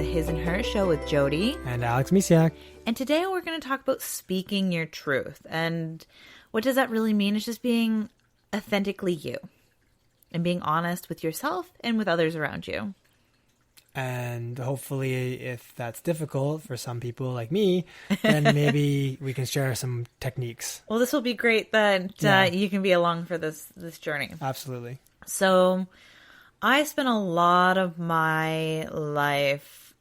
His and Her Show with Jody and Alex Misiak. And today we're going to talk about speaking your truth. And what does that really mean? It's just being authentically you and being honest with yourself and with others around you. And hopefully, if that's difficult for some people like me, then maybe we can share some techniques. Well, this will be great that you can be along for this journey. Absolutely. So I spent a lot of my life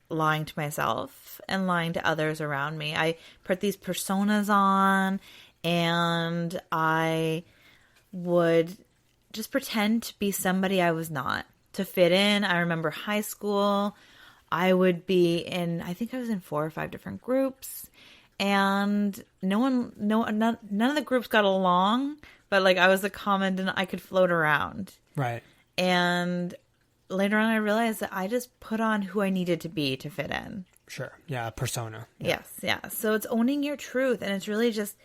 lying to myself and lying to others around me. I put these personas on and I would just pretend to be somebody I was not, to fit in. I remember high school, I would be in, I think I was in 4 or 5 different groups, and none of the groups got along, but like I was the common and I could float around. Right. And later on I realized that I just put on who I needed to be to fit in. Sure. Yeah, a persona. Yeah. Yes, yeah. So it's owning your truth, and it's really just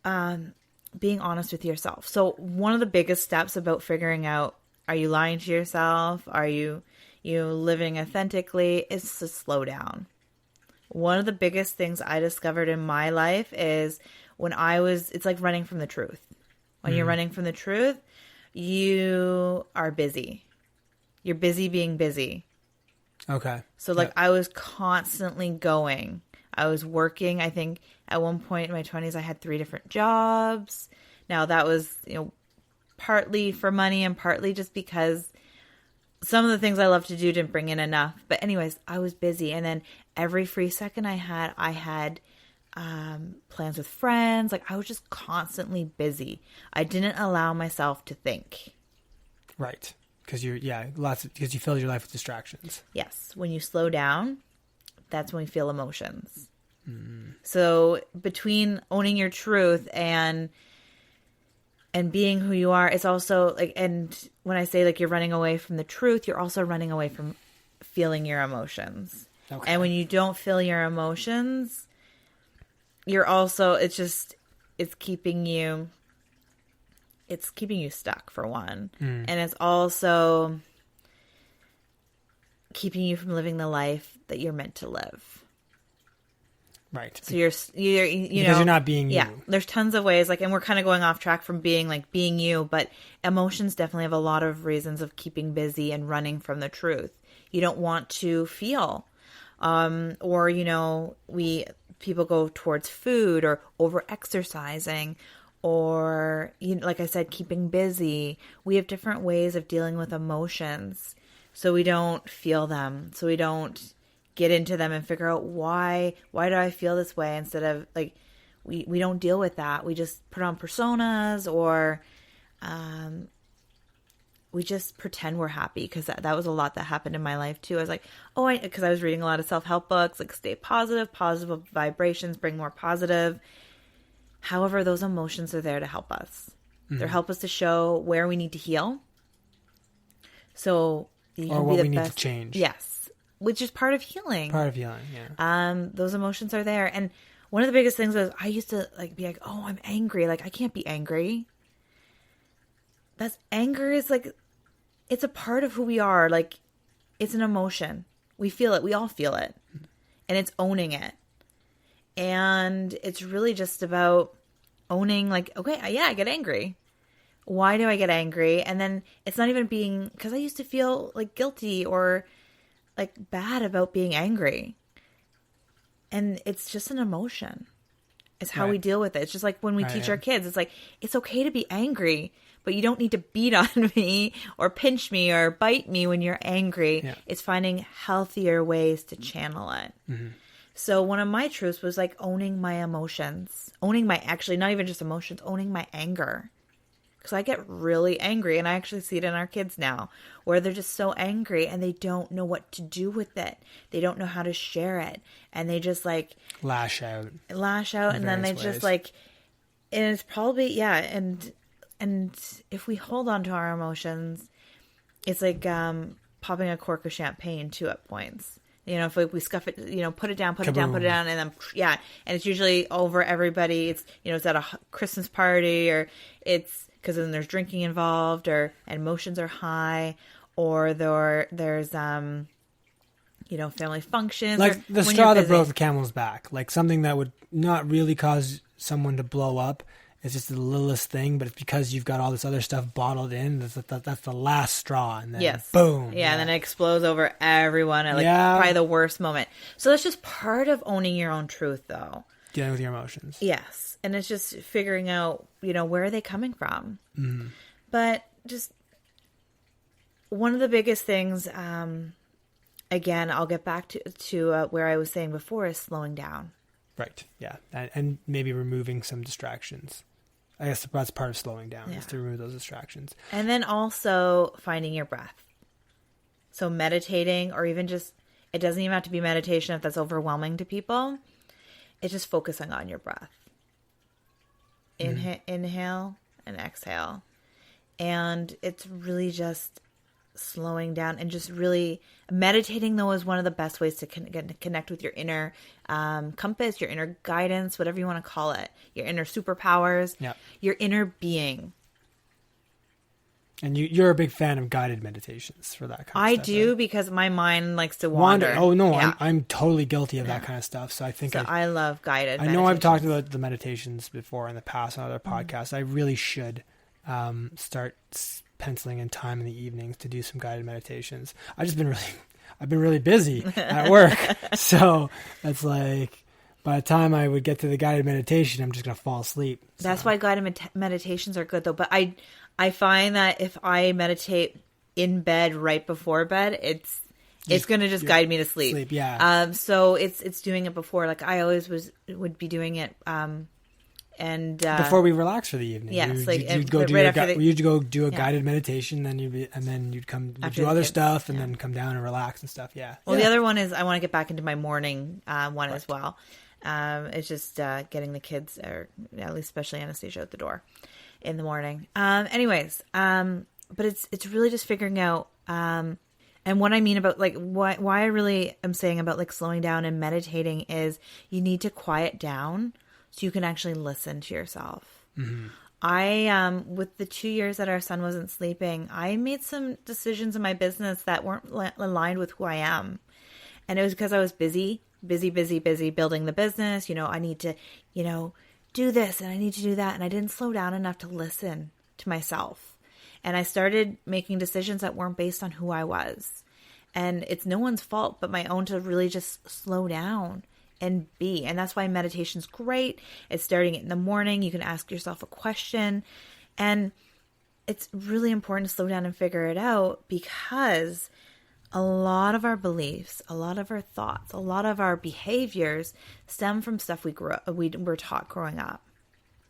being honest with yourself. So one of the biggest steps about figuring out, are you lying to yourself? Are you living authentically? Is to slow down. One of the biggest things I discovered in my life is it's like running from the truth. When you're running from the truth, you are busy. You're busy being busy. Okay. So like I was constantly going. I was working. I think at one point in my 20s, I had 3 different jobs. Now that was, partly for money and partly just because some of the things I love to do didn't bring in enough. But anyways, I was busy. And then every free second I had plans with friends. Like I was just constantly busy. I didn't allow myself to think. Right. Because because you fill your life with distractions. Yes. When you slow down, that's when we feel emotions. So between owning your truth and being who you are, it's also like, and when I say like you're running away from the truth, you're also running away from feeling your emotions. Okay. And when you don't feel your emotions, you're also, it's keeping you stuck for one. And it's also keeping you from living the life that you're meant to live. Right. So you're because you're not being you. Yeah. There's tons of ways, and we're kind of going off track from being you, but emotions definitely have a lot of reasons of keeping busy and running from the truth. You don't want to feel, or people go towards food or over exercising, or like I said, keeping busy. We have different ways of dealing with emotions, so we don't feel them, so we don't get into them and figure out why do I feel this way, instead of like we don't deal with that. We just put on personas, or we just pretend we're happy, because that was a lot that happened in my life too. I was like, because I was reading a lot of self-help books, like stay positive vibrations, bring more positive. However, those emotions are there to help us. Mm-hmm. They help us to show where we need to heal. So you or can what be the we need best. to change. Yes. Which is part of healing. Yeah. Those emotions are there. And one of the biggest things was I used to be like, oh, I'm angry. Like, I can't be angry. Anger is like, it's a part of who we are. Like, it's an emotion. We feel it. We all feel it. And it's owning it. And it's really just about owning, like, okay, yeah, I get angry. Why do I get angry? And then it's not even because I used to feel like guilty or like bad about being angry. And it's just an emotion. It's how we deal with it. It's just like when we teach our kids, it's like, it's okay to be angry, but you don't need to beat on me or pinch me or bite me when you're angry. Yeah. It's finding healthier ways to channel it. Mm-hmm. So one of my truths was like owning my emotions, actually not even just emotions, owning my anger. Because I get really angry, and I actually see it in our kids now, where they're just so angry and they don't know what to do with it. They don't know how to share it. And they just like lash out. And then they just like, and it's probably, and if we hold on to our emotions, it's like popping a cork of champagne too at points. If we scuff it, put it down, and then, and it's usually over everybody. It's, it's at a Christmas party, or it's because then there's drinking involved, and emotions are high, or there's family functions. Like or the when straw you're that busy. broke the camel's back. Like something that would not really cause someone to blow up. It's just the littlest thing, but it's because you've got all this other stuff bottled in. That's the last straw, and then Yes. boom. Yeah, and then it explodes over everyone at probably the worst moment. So that's just part of owning your own truth, though. Dealing with your emotions. Yes. And it's just figuring out, where are they coming from? Mm-hmm. But just one of the biggest things, again, I'll get back to where I was saying before, is slowing down. Right. Yeah. And maybe removing some distractions. I guess that's part of slowing down, is to remove those distractions. And then also finding your breath. So meditating, or even just, it doesn't even have to be meditation if that's overwhelming to people. It's just focusing on your breath. Inhale and exhale. And it's really just slowing down and just really meditating, though, is one of the best ways to connect with your inner compass, your inner guidance, whatever you want to call it, your inner superpowers, your inner being. And you're a big fan of guided meditations for that kind of stuff. I do, right? because my mind likes to wander. Oh no, I'm totally guilty of that kind of stuff. So I think I love guided. I know I've talked about the meditations before in the past on other podcasts. I really should start penciling in time in the evenings to do some guided meditations. I've been really busy at work. So it's like by the time I would get to the guided meditation, I'm just going to fall asleep. So. That's why guided meditations are good, though. But I find that if I meditate in bed right before bed, it's going to just guide me to sleep. Yeah. So it's doing it before. Like I always would be doing it. And before we relax for the evening, yes, you'd go do a guided meditation, then you'd come do other stuff, and then come down and relax and stuff. Yeah. Well, the other one is I want to get back into my morning one as well. It's just getting the kids, or at least especially Anastasia, out the door in the morning. Anyways, but it's really just figuring out. And what I mean about why I really am saying about slowing down and meditating is you need to quiet down. So you can actually listen to yourself. Mm-hmm. I, with the 2 years that our son wasn't sleeping, I made some decisions in my business that weren't aligned with who I am. And it was because I was busy building the business. I need to, do this and I need to do that. And I didn't slow down enough to listen to myself. And I started making decisions that weren't based on who I was. And it's no one's fault but my own to really just slow down and be. And that's why meditation's great. It's starting it in the morning. You can ask yourself a question. And it's really important to slow down and figure it out, because a lot of our beliefs, a lot of our thoughts, a lot of our behaviors stem from stuff we were taught growing up.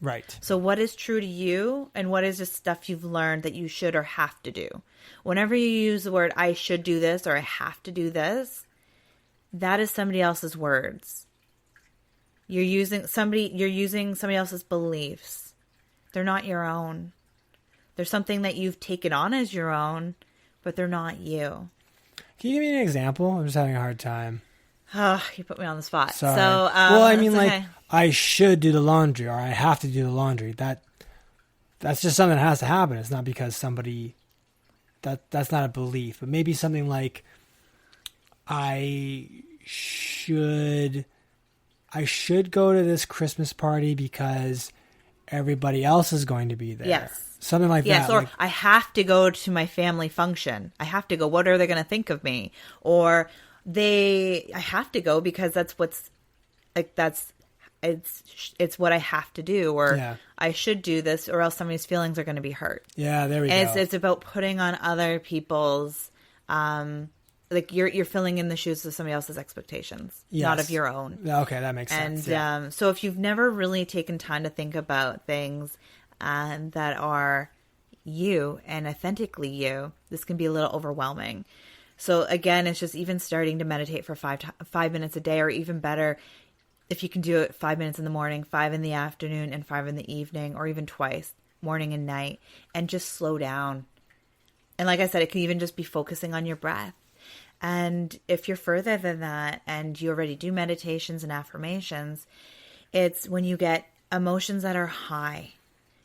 Right. So what is true to you, and what is just stuff you've learned that you should or have to do? Whenever you use the word, I should do this, or I have to do this, that is somebody else's words. You're using somebody else's beliefs. They're not your own. They're something that you've taken on as your own, but they're not you. Can you give me an example? I'm just having a hard time. Oh, you put me on the spot. Sorry. So, well, I mean, okay. I should do the laundry, or I have to do the laundry. That's just something that has to happen. It's not because somebody. That's not a belief, but maybe something like, I should go to this Christmas party because everybody else is going to be there. Yes. Something like that. Yes, or I have to go to my family function. I have to go. What are they going to think of me? Or I have to go because that's what's it's what I have to do, or I should do this, or else somebody's feelings are going to be hurt. Yeah, there we go. And it's about putting on other people's you're filling in the shoes of somebody else's expectations, not of your own. Okay, that makes sense. And so if you've never really taken time to think about things that are you and authentically you, this can be a little overwhelming. So again, it's just even starting to meditate for 5 minutes a day, or even better, if you can do it 5 minutes in the morning, 5 in the afternoon, and 5 in the evening, or even twice, morning and night, and just slow down. And like I said, it can even just be focusing on your breath. And if you're further than that and you already do meditations and affirmations, it's when you get emotions that are high.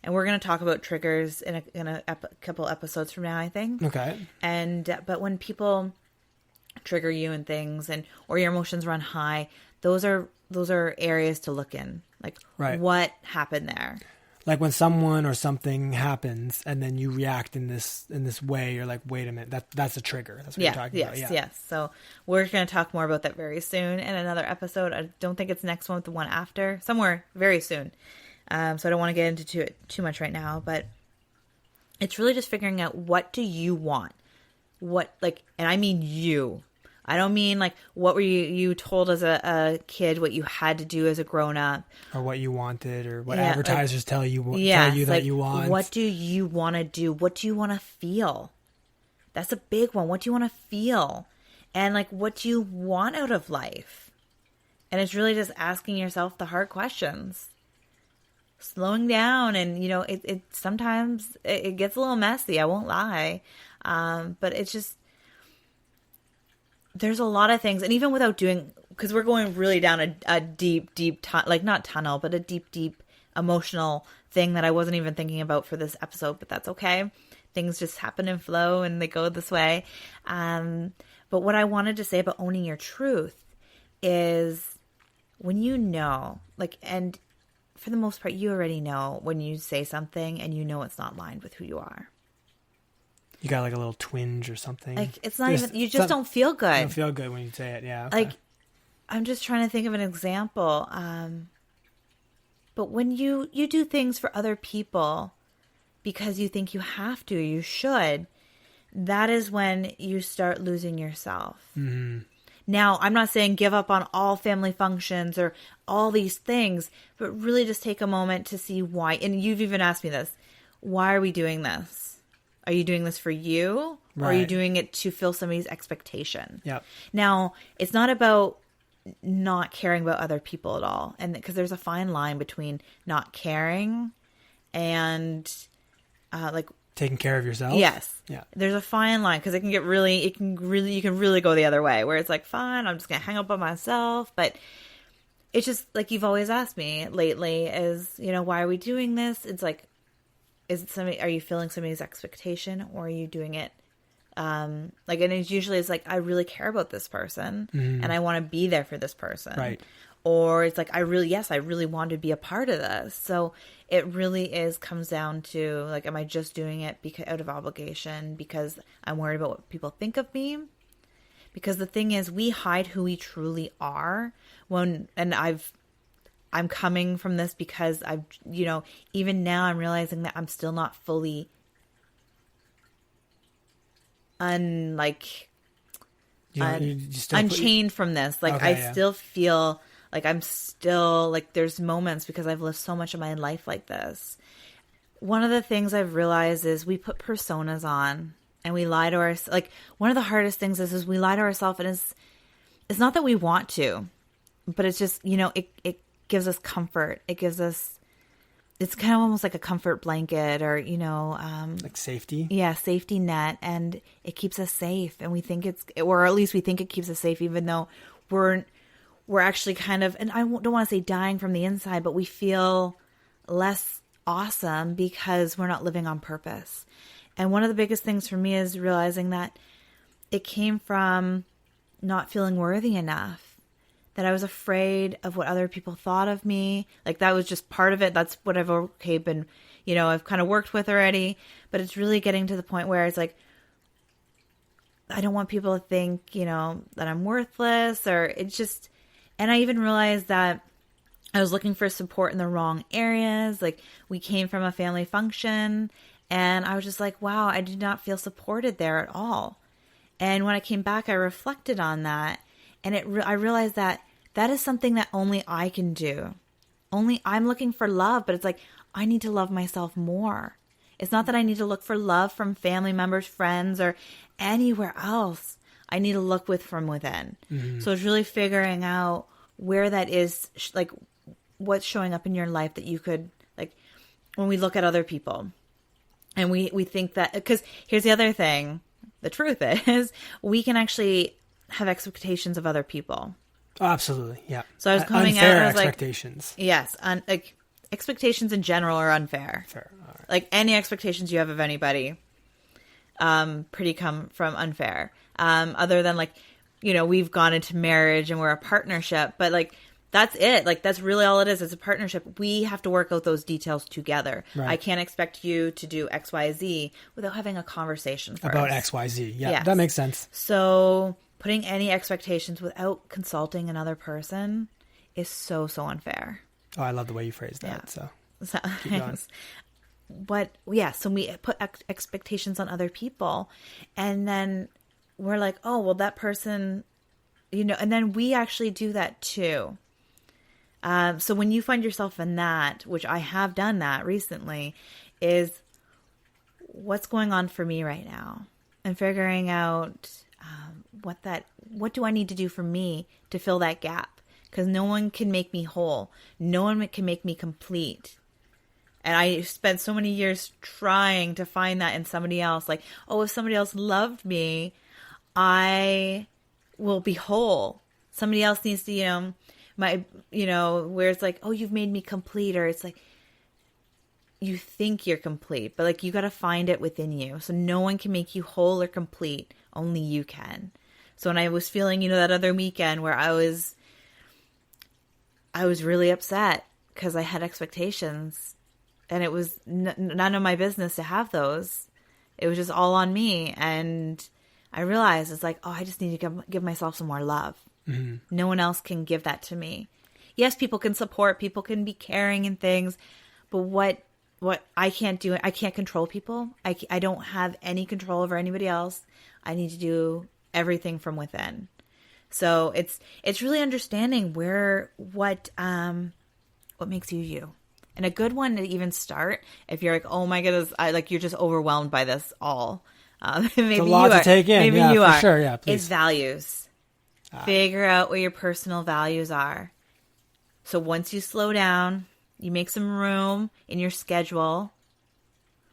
And we're going to talk about triggers in a couple episodes from now, I think. Okay. And but when people trigger you and things, and or your emotions run high, those are areas to look in. Like, what happened there? Like when someone or something happens and then you react in this way, you're like, wait a minute, that's a trigger. That's what you're talking about. Yes. So we're going to talk more about that very soon in another episode. I don't think it's next one, but the one after, somewhere very soon. So I don't want to get into it too much right now, but it's really just figuring out, what do you want? What, like, and I mean you. I don't mean like what were you told as a kid, what you had to do as a grown up, or what you wanted, or what advertisers tell you that like, you want. What do you want to do? What do you want to feel? That's a big one. What do you want to feel? And like, what do you want out of life? And it's really just asking yourself the hard questions, slowing down. And, you know, it sometimes it gets a little messy. I won't lie. But it's just, there's a lot of things. And even without doing, because we're going really down a deep, like not tunnel, but a deep emotional thing that I wasn't even thinking about for this episode, but that's okay. Things just happen and flow and they go this way. But what I wanted to say about owning your truth is, when you know, like, and for the most part, you already know when you say something and you know it's not aligned with who you are. You got like a little twinge or something. Like, it's not even, you just don't feel good. You don't feel good when you say it, yeah. Okay. Like, I'm just trying to think of an example. But when you do things for other people because you think you have to, you should, that is when you start losing yourself. Mm-hmm. Now, I'm not saying give up on all family functions or all these things, but really just take a moment to see why. And you've even asked me this. Why are we doing this? Are you doing this for you? Or are you doing it to fill somebody's expectation? Yep. Now, it's not about not caring about other people at all. And because there's a fine line between not caring and like taking care of yourself. Yes. Yeah. There's a fine line, because you can really go the other way, where it's like, fine, I'm just going to hang up on myself. But it's just like, you've always asked me lately is, you know, why are we doing this? It's like, are you feeling somebody's expectation, or are you doing it? Like, and it's usually, it's like, I really care about this person and I want to be there for this person. Right. Or it's like, I really want to be a part of this. So it really comes down to like, am I just doing it out of obligation because I'm worried about what people think of me? Because the thing is, we hide who we truly are I'm coming from this because I've, you know, even now I'm realizing that I'm still not fully unchained from this. Like, okay, still feel like I'm still, like, there's moments, because I've lived so much of my life like this. One of the things I've realized is we put personas on and we lie to ourselves. Like, one of the hardest things is we lie to ourselves, and it's not that we want to, but it's just, you know, it gives us comfort. It's kind of almost like a comfort blanket, or, you know, like safety. Yeah, safety net, and it keeps us safe. And we think or at least we think it keeps us safe, even though we're actually kind of, and I don't want to say dying from the inside, but we feel less awesome because we're not living on purpose. And one of the biggest things for me is realizing that it came from not feeling worthy enough. That I was afraid of what other people thought of me. Like, that was just part of it. That's what I've been, you know, I've kind of worked with already. But it's really getting to the point where it's like, I don't want people to think, you know, that I'm worthless, or it's just, and I even realized that I was looking for support in the wrong areas. Like, we came from a family function, and I was just like, wow, I did not feel supported there at all. And when I came back, I reflected on that. And I realized that is something that only I can do. Only I'm looking for love, but it's like, I need to love myself more. It's not that I need to look for love from family members, friends, or anywhere else. I need to look from within. Mm-hmm. So it's really figuring out where that is, like, what's showing up in your life that you could, like, when we look at other people and we think that, because here's the other thing. The truth is, we can actually have expectations of other people. Oh, absolutely, yeah. So I was coming unfair out, I was expectations. Like, yes, like, expectations in general are unfair. Fair, all right. Like, any expectations you have of anybody, pretty come from unfair. Other than, like, we've gone into marriage and we're a partnership, but like, that's it. Like, that's really all it is. It's a partnership. We have to work out those details together. Right. I can't expect you to do X, Y, Z without having a conversation first. About X, Y, Z. Yeah, Yes. that makes sense. So putting any expectations without consulting another person is so, so unfair. Oh, I love the way you phrased that. Yeah. So keep going. So we put expectations on other people, and then we're like, oh, well, that person, and then we actually do that too. So when you find yourself in that, which I have done that recently, is what's going on for me right now, and figuring out what do I need to do for me to fill that gap, because no one can make me whole, no one can make me complete. And I spent so many years trying to find that in somebody else. Like, oh, if somebody else loved me, I will be whole. Somebody else needs to, where it's like, oh, you've made me complete. Or it's like, you think you're complete, but like, you got to find it within you. So no one can make you whole or complete. Only you can. So when I was feeling, that other weekend where I was really upset because I had expectations, and it was none of my business to have those. It was just all on me. And I realized it's like, oh, I just need to give myself some more love. Mm-hmm. No one else can give that to me. Yes, people can support, people can be caring and things, but what I can't do, I can't control people. I don't have any control over anybody else. I need to do everything from within. So it's really understanding what makes you you. And a good one to even start, if you're like, oh my goodness, you're just overwhelmed by this all. Maybe it's a lot to take in. Maybe yeah, you for are. Sure, yeah, please. It's values. Figure out what your personal values are. So once you slow down, you make some room in your schedule,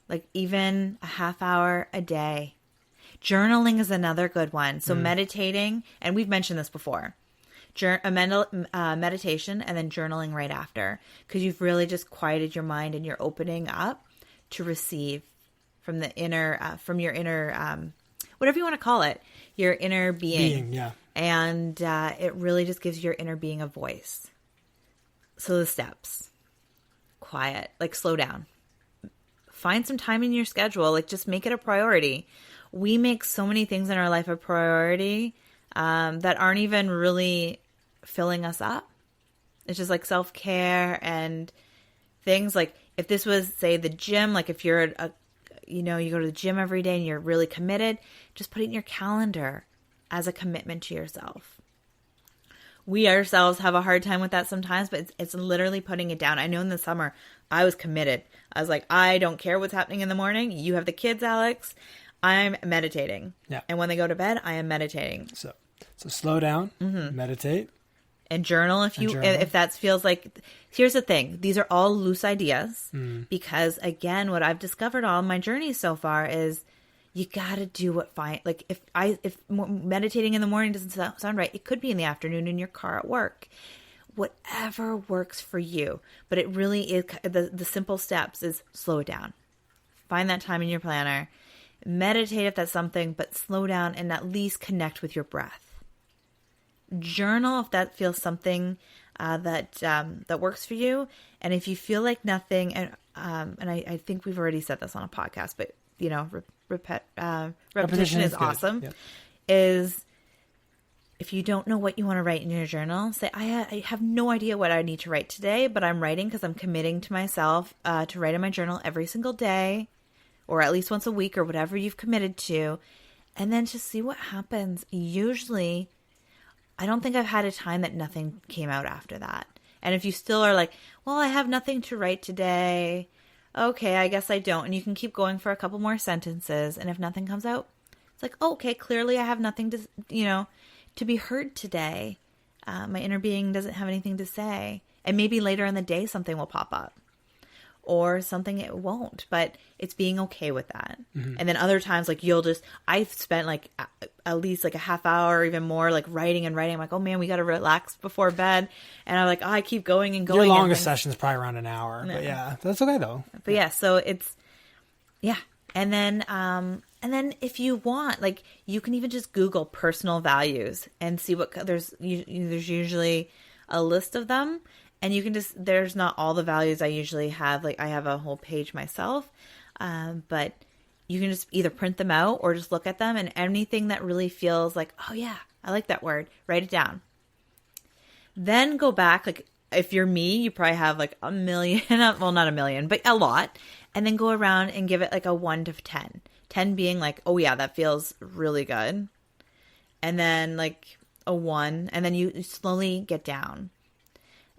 like even a half hour a day. Journaling is another good one. So meditating, and we've mentioned this before. Meditation and then journaling right after, because you've really just quieted your mind and you're opening up to receive from the inner, whatever you want to call it, your inner being. Yeah. And it really just gives your inner being a voice. So the steps: quiet, like slow down, find some time in your schedule, like just make it a priority. We make so many things in our life a priority that aren't even really filling us up. It's just like self-care and things. Like if this was, say, the gym, like if you're you go to the gym every day and you're really committed, just put it in your calendar as a commitment to yourself. We ourselves have a hard time with that sometimes, but it's literally putting it down. I know in the summer I was committed. I was like, I don't care what's happening in the morning. You have the kids, Alex. I'm meditating. Yeah. And when they go to bed, I am meditating. So slow down, meditate. And journal if that feels like. Here's the thing. These are all loose ideas because, again, what I've discovered on my journey so far is you got to do what like if meditating in the morning doesn't sound right, it could be in the afternoon in your car at work. Whatever works for you. But it really is, the simple steps is slow it down. Find that time in your planner. Meditate if that's something, but slow down and at least connect with your breath. Journal if that feels something that works for you. And if you feel like nothing, and I think we've already said this on a podcast, but repetition is awesome. Yep. Is if you don't know what you want to write in your journal, say, I have no idea what I need to write today, but I'm writing because I'm committing to myself to write in my journal every single day, or at least once a week, or whatever you've committed to, and then just see what happens. Usually, I don't think I've had a time that nothing came out after that. And if you still are like, well, I have nothing to write today, okay, I guess I don't. And you can keep going for a couple more sentences. And if nothing comes out, it's like, oh, okay, clearly I have nothing to be heard today. My inner being doesn't have anything to say. And maybe later in the day, something will pop up. Or something it won't, but it's being okay with that. Mm-hmm. And then other times, like I've spent like at least like a half hour or even more, like writing. I'm like, oh man, we got to relax before bed. And I'm like, oh, I keep going and going. Your longest session is probably around an hour, but yeah, that's okay though. But yeah, so it's, yeah. And then And then if you want, like, you can even just Google personal values and see what there's usually a list of them. And you can just, there's not all the values I usually have. Like, I have a whole page myself, but you can just either print them out or just look at them, and anything that really feels like, oh yeah, I like that word, write it down. Then go back. Like, if you're me, you probably have like a million, well, not a million, but a lot. And then go around and give it like a 1 to 10. 10 being like, oh yeah, that feels really good. And then like a 1, and then you slowly get down.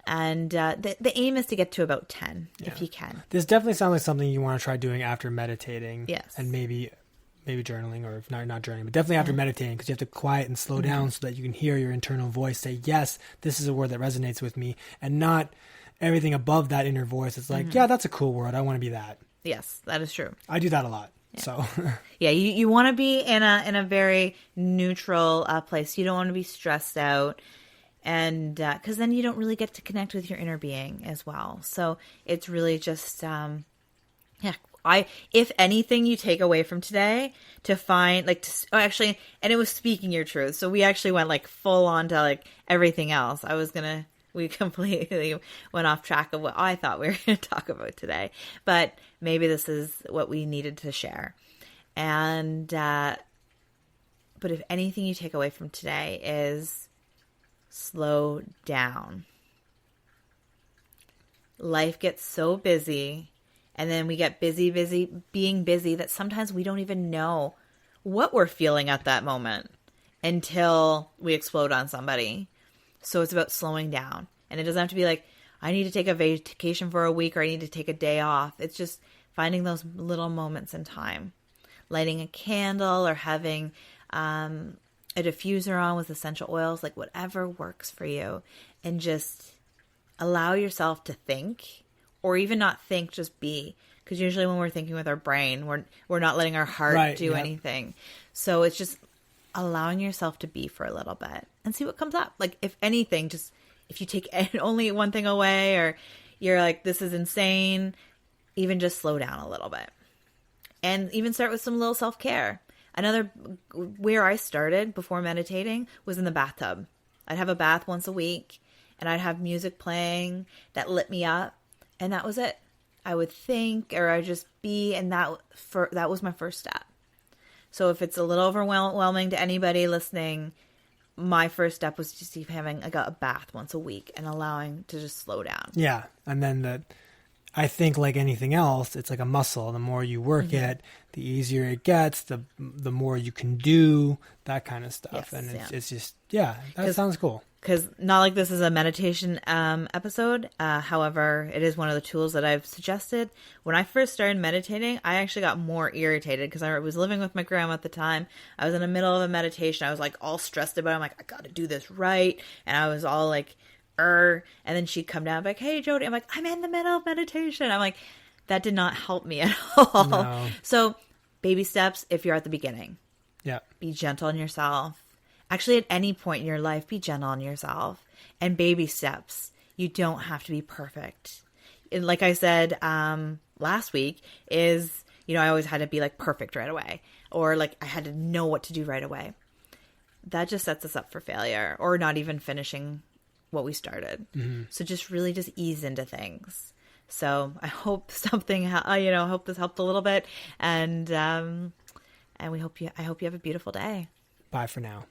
And the aim is to get to about 10 if you can. This definitely sounds like something you want to try doing after meditating. Yes. And maybe journaling, or if not journaling, but definitely after meditating, because you have to quiet and slow down so that you can hear your internal voice say, yes, this is a word that resonates with me, and not everything above that inner voice. It's like, yeah, that's a cool word. I want to be that. Yes, that is true. I do that a lot. Yeah. So yeah, you want to be in a very neutral place. You don't want to be stressed out. And because then you don't really get to connect with your inner being as well. So it's really just, if anything you take away from today, to find like, and it was speaking your truth. So we actually went like full on to like everything else. We completely went off track of what I thought we were going to talk about today, but maybe this is what we needed to share. And, but if anything you take away from today is, slow down. Life gets so busy, and then we get being busy, that sometimes we don't even know what we're feeling at that moment until we explode on somebody. So it's about slowing down. And it doesn't have to be like, I need to take a vacation for a week, or I need to take a day off. It's just finding those little moments in time. Lighting a candle, or having a diffuser on with essential oils, like whatever works for you, and just allow yourself to think, or even not think, just be. Because usually when we're thinking with our brain, we're not letting our heart do anything. So it's just allowing yourself to be for a little bit and see what comes up. Like, if anything, just if you take only one thing away, or you're like, this is insane, even just slow down a little bit. And even start with some little self-care. Another, where I started before meditating was in the bathtub. I'd have a bath once a week, and I'd have music playing that lit me up, and that was it. I would think, or I'd just be, and that was my first step. So if it's a little overwhelming to anybody listening, my first step was just having a bath once a week and allowing to just slow down. Yeah, and then I think, like anything else, it's like a muscle. The more you work it, the easier it gets, the more you can do, that kind of stuff. Yes, and it's just, that sounds cool. Because not like this is a meditation episode. However, it is one of the tools that I've suggested. When I first started meditating, I actually got more irritated because I was living with my grandma at the time. I was in the middle of a meditation. I was like all stressed about it. I'm like, I got to do this right. And I was all like, and then she'd come down and be like, hey, Jody. I'm like, I'm in the middle of meditation. I'm like, that did not help me at all. No. So baby steps if you're at the beginning. Yeah. Be gentle on yourself. Actually, at any point in your life, be gentle on yourself. And baby steps. You don't have to be perfect. And like I said last week is, I always had to be like perfect right away. Or like I had to know what to do right away. That just sets us up for failure, or not even finishing what we started. Mm-hmm. So just really just ease into things. So I hope I hope this helped a little bit, and I hope you have a beautiful day. Bye for now.